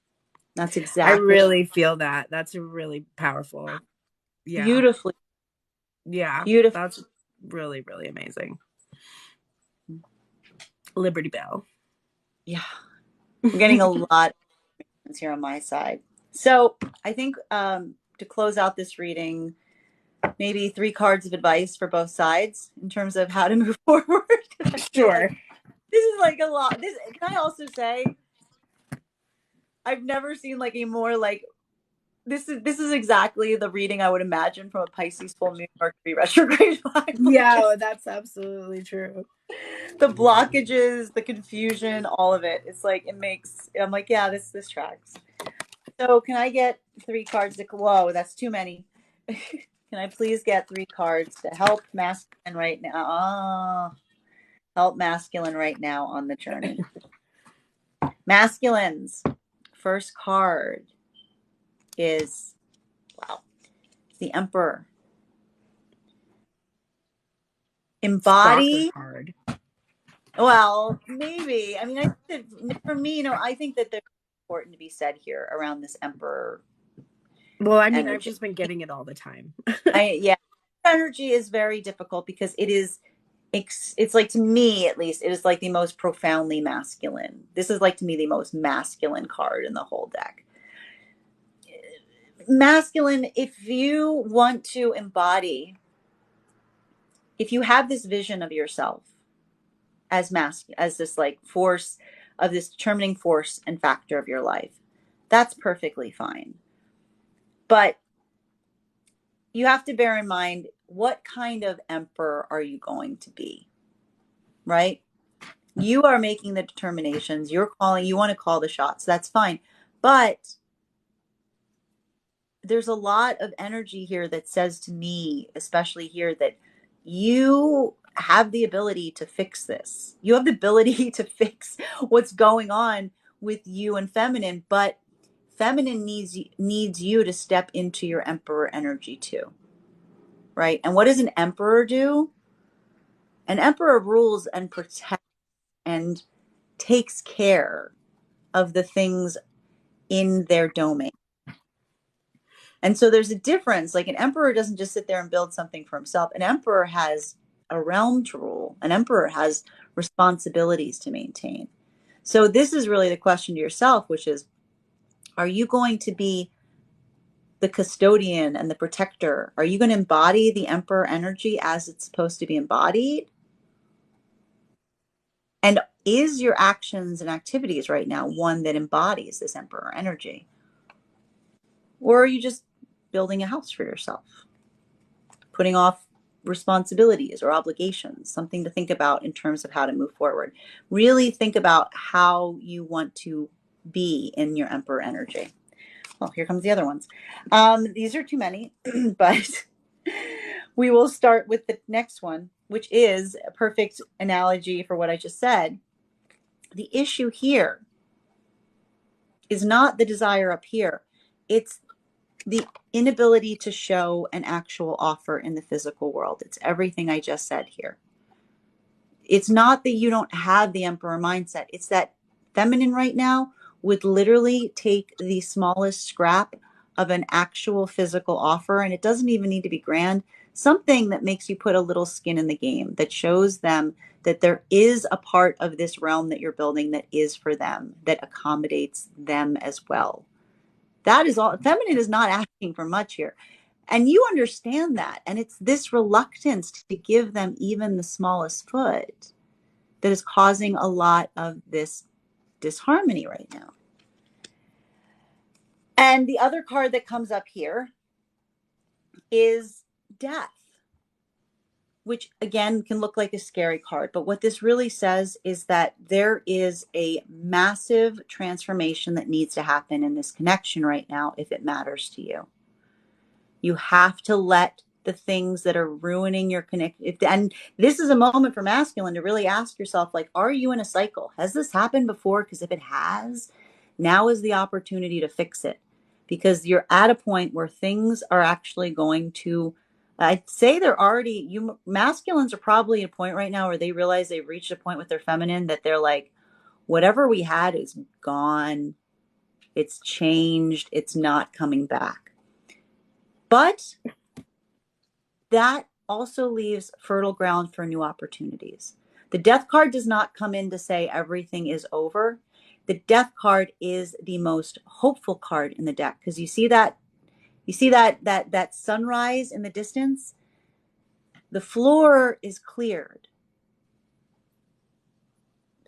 That's I exactly really feel that. That's really powerful. Yeah. beautifully. Yeah. Beautiful. That's really, really amazing. Liberty Bell. Yeah. I'm getting a lot of here on my side. So I think to close out this reading, maybe 3 cards of advice for both sides in terms of how to move forward. Sure. Like this is like a lot. Can I also say I've never seen like a more like this is exactly the reading I would imagine from a Pisces full moon Mercury retrograde. Yeah, that's absolutely true. The blockages, the confusion, all of it. It's like I'm like, yeah, this tracks. So can I get 3 cards whoa, that's too many. Can I please get 3 cards to help masculine right now? Help masculine right now on the journey. Masculines, first card is, wow, the Emperor. Embody. Card. Well, maybe. I mean, I think that for me, I think that there's important to be said here around this Emperor. Well, I mean, energy. I've just been getting it all the time. Yeah, energy is very difficult because it's like, to me at least, it is like the most profoundly masculine. This is like to me the most masculine card in the whole deck. Masculine, if you want to embody, if you have this vision of yourself as as this like force of this determining force and factor of your life, that's perfectly fine. But you have to bear in mind, what kind of emperor are you going to be? Right? You are making the determinations. You want to call the shots. That's fine. But there's a lot of energy here that says to me, especially here, that you have the ability to fix this. You have the ability to fix what's going on with you and feminine, but feminine needs you to step into your emperor energy too. Right? And what does an emperor do? An emperor rules and protects and takes care of the things in their domain. And so there's a difference. Like an emperor doesn't just sit there and build something for himself. An emperor has a realm to rule. An emperor has responsibilities to maintain. So this is really the question to yourself, which is, are you going to be the custodian and the protector? Are you going to embody the emperor energy as it's supposed to be embodied? And is your actions and activities right now one that embodies this emperor energy? Or are you just building a house for yourself, putting off responsibilities or obligations? Something to think about in terms of how to move forward. Really think about how you want to be in your emperor energy. Well, here comes the other ones. These are too many, but we will start with the next one, which is a perfect analogy for what I just said. The issue here is not the desire up here. It's the inability to show an actual offer in the physical world. It's everything I just said here. It's not that you don't have the emperor mindset. It's that feminine right now would literally take the smallest scrap of an actual physical offer, and it doesn't even need to be grand, something that makes you put a little skin in the game, that shows them that there is a part of this realm that you're building that is for them, that accommodates them as well. That is all. Feminine is not asking for much here. And you understand that. And it's this reluctance to give them even the smallest foot that is causing a lot of this disharmony right now. And the other card that comes up here is death, which again can look like a scary card. But what this really says is that there is a massive transformation that needs to happen in this connection right now if it matters to you. You have to let the things that are ruining your connection. And this is a moment for masculine to really ask yourself, like, are you in a cycle? Has this happened before? Because if it has, now is the opportunity to fix it. Because you're at a point where things are actually going to, I'd say they're already, you masculines are probably at a point right now where they realize they've reached a point with their feminine that they're like, whatever we had is gone. It's changed. It's not coming back. But that also leaves fertile ground for new opportunities. The death card does not come in to say everything is over. The death card is the most hopeful card in the deck because you see that sunrise in the distance. The floor is cleared.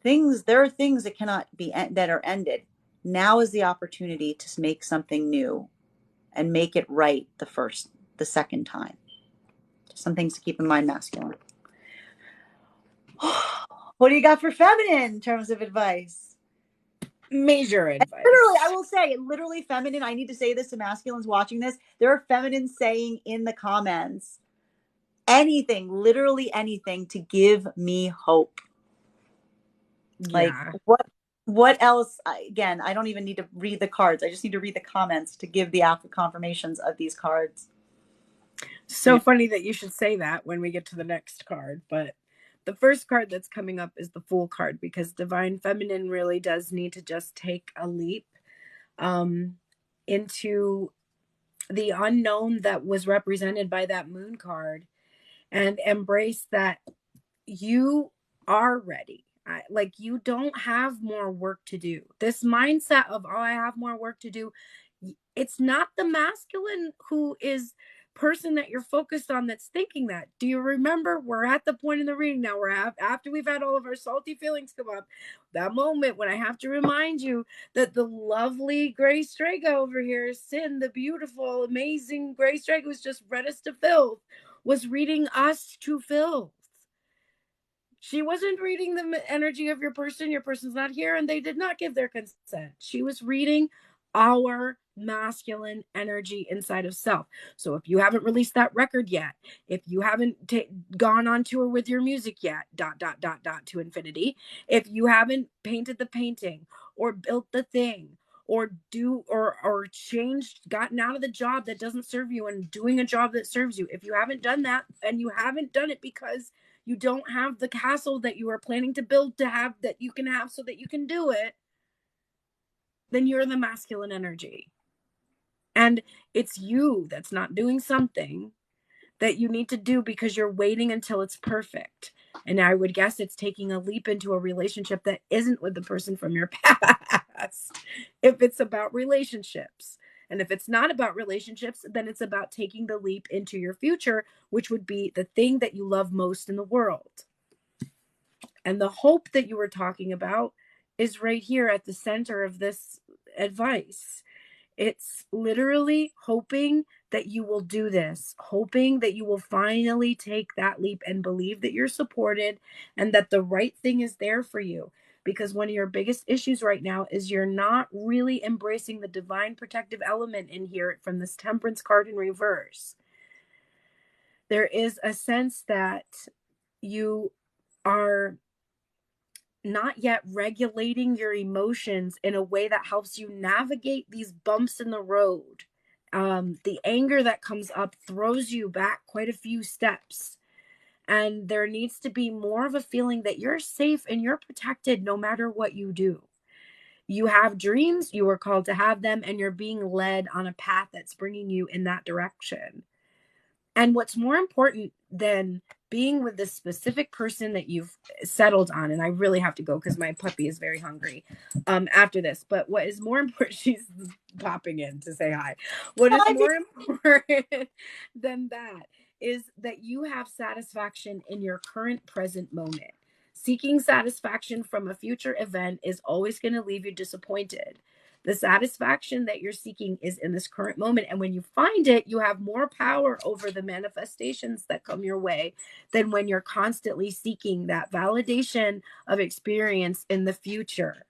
There are things that cannot be that are ended. Now is the opportunity to make something new and make it right the second time. Some things to keep in mind, masculine. What do you got for feminine in terms of advice? Major advice. Literally, I will say, literally feminine. I need to say this to masculines watching this. There are feminines saying in the comments anything, literally anything to give me hope. Like Yeah. what else? Again, I don't even need to read the cards. I just need to read the comments to give the confirmations of these cards. So funny that you should say that when we get to the next card. But the first card that's coming up is the Fool card because Divine Feminine really does need to just take a leap into the unknown that was represented by that Moon card and embrace that you are ready. Like you don't have more work to do. This mindset of, oh, I have more work to do. It's not the masculine who is person that you're focused on that's thinking that. Do you remember? We're at the point in the reading now where after we've had all of our salty feelings come up, that moment when I have to remind you that the lovely Gray Strega over here, Sin, the beautiful, amazing Gray Strega who's just read us to filth, was reading us to filth. She wasn't reading the energy of your person. Your person's not here, and they did not give their consent. She was reading our masculine energy inside of self. So if you haven't released that record yet, if you haven't gone on tour with your music yet, ... to infinity, if you haven't painted the painting or built the thing or changed, gotten out of the job that doesn't serve you and doing a job that serves you, if you haven't done that and you haven't done it because you don't have the castle that you are planning to build to have that you can have so that you can do it, then you're the masculine energy. And it's you that's not doing something that you need to do because you're waiting until it's perfect. And I would guess it's taking a leap into a relationship that isn't with the person from your past. If it's about relationships. And if it's not about relationships, then it's about taking the leap into your future, which would be the thing that you love most in the world. And the hope that you were talking about is right here at the center of this advice. It's literally hoping that you will do this, hoping that you will finally take that leap and believe that you're supported and that the right thing is there for you. Because one of your biggest issues right now is you're not really embracing the divine protective element in here from this Temperance card in reverse. There is a sense that you are not yet regulating your emotions in a way that helps you navigate these bumps in the road the anger that comes up throws you back quite a few steps. And there needs to be more of a feeling that you're safe and you're protected no matter what you do. You have dreams, you were called to have them, and you're being led on a path that's bringing you in that direction. And what's more important than being with the specific person that you've settled on, and I really have to go because my puppy is very hungry after this, but what is more important, she's popping in to say hi. What is more important than that is that you have satisfaction in your current present moment. Seeking satisfaction from a future event is always going to leave you disappointed. The satisfaction that you're seeking is in this current moment. And when you find it, you have more power over the manifestations that come your way than when you're constantly seeking that validation of experience in the future.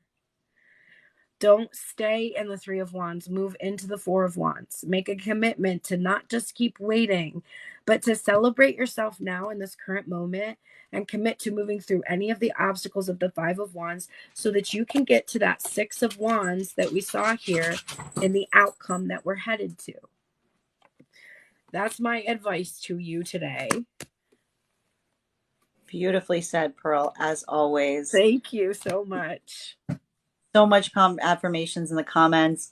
Don't stay in the Three of Wands. Move into the Four of Wands. Make a commitment to not just keep waiting, but to celebrate yourself now in this current moment and commit to moving through any of the obstacles of the Five of Wands so that you can get to that Six of Wands that we saw here in the outcome that we're headed to. That's my advice to you today. Beautifully said, Pearl, as always. Thank you so much. So much affirmations in the comments.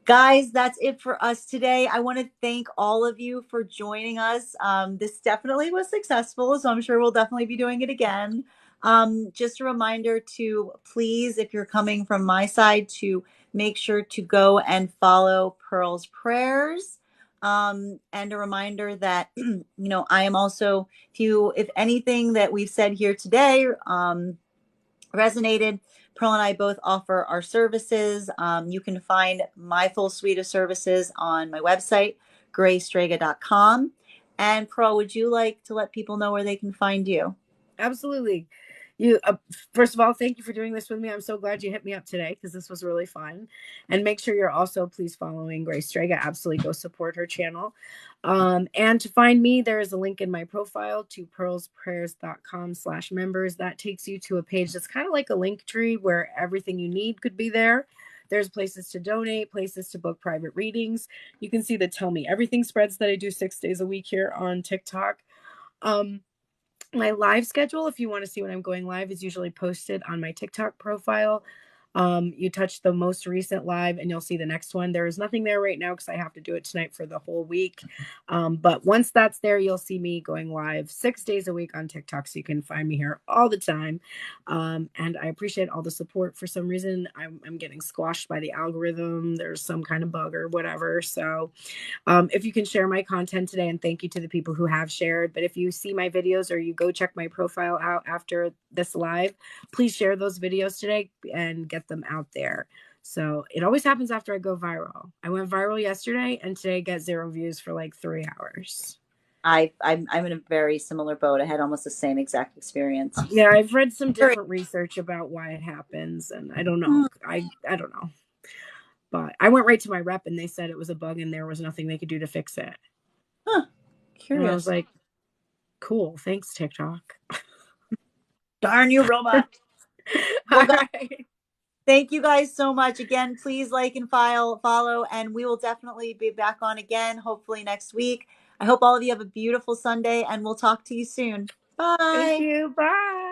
Guys, that's it for us today. I want to thank all of you for joining us. This definitely was successful, so I'm sure we'll definitely be doing it again. Just a reminder to please, if you're coming from my side, to make sure to go and follow Pearl's Prayers. And a reminder that, I am also, if anything that we've said here today, resonated, Pearl and I both offer our services. You can find my full suite of services on my website, graystrega.com. And Pearl, would you like to let people know where they can find you? Absolutely. You first of all, thank you for doing this with me. I'm so glad you hit me up today because this was really fun. And make sure you're also please following Grace Strega. Absolutely go support her channel. And to find me, there is a link in my profile to pearlsprayers.com/members. That takes you to a page that's kind of like a link tree where everything you need could be there. There's places to donate, places to book private readings. You can see the Tell Me Everything spreads that I do 6 days a week here on TikTok. My live schedule, if you want to see when I'm going live, is usually posted on my TikTok profile. You touch the most recent live and you'll see the next one. There is nothing there right now because I have to do it tonight for the whole week. But once that's there, you'll see me going live 6 days a week on TikTok. So you can find me here all the time. And I appreciate all the support. For some reason, I'm getting squashed by the algorithm. There's some kind of bug or whatever. So if you can share my content today, and thank you to the people who have shared. But if you see my videos or you go check my profile out after this live, please share those videos today and get them out there. So it always happens after I go viral. I went viral yesterday and today I got 0 views for like 3 hours. I'm in a very similar boat. I had almost the same exact experience. Yeah, I've read some different research about why it happens, and I don't know. I don't know. But I went right to my rep and they said it was a bug and there was nothing they could do to fix it. Huh. Curious. And I was like, cool, thanks, TikTok. Darn you, robot. Well, right. Thank you guys so much. Again, please like and follow, and we will definitely be back on again, hopefully next week. I hope all of you have a beautiful Sunday, and we'll talk to you soon. Bye. Thank you. Bye.